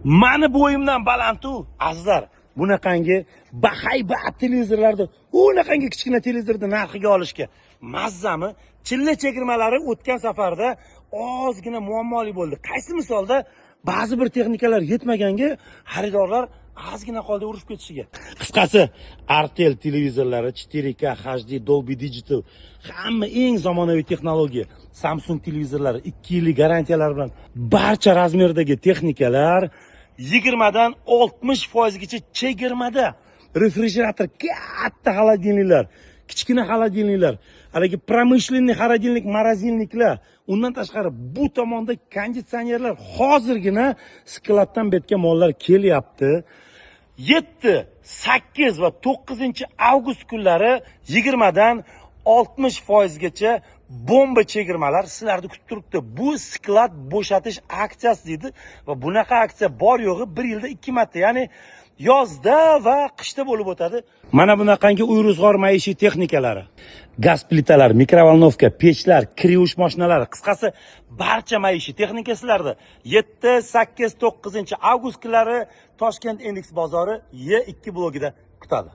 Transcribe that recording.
Mani bo'yimdan baland-ku, azizlar. Bunaqangi bahaybat televizorlarni, unaqangi kichkina televizorni narxiga olishga mazzami? Chilla chegirmalari o'tgan safarda ozgina muammoli bo'ldi. Qaysi misolda ba'zi bir texnikalar yetmaganga xaridorlar ozgina qoldi urishib ketishiga. Qisqasi, Artel televizorlari 4K HD Dolby Digital hamma eng zamonaviy texnologiya. Samsung televizorlari 2 yillik garantiyalar bilan barcha razmerdagi texnikalar 20 dan 60% gacha chegirmada. Refrigerator, katta xolodilniklar, kichkina xolodilniklar, haligi pромышленный xolodilnik, morozilniklar, undan tashqari bu tomonda konditsionerlar hozirgina skladdan betga mollar kelyapti. 7, 8 va 9-avgust kunlari 20 dan 60% gacha bomba chegirmalar sizlarni kutib turibdi. Bu sklad bo'shatish aksiyasi deydi va bunaqa aksiya bor yo'g'i 1 yilda 2 marta, ya'ni yozda va qishda bo'lib o'tadi. Mana bunaqangi uy-ro'zg'or maishiy texnikalari, gaz plitalar, mikrovolnovka, pechlar, kir yuvish mashinalari, qisqasi barcha maishiy texnika sizlarni 7, 8, 9-avgust kunlari Toshkent Index bozori Y2 blogida kutadi.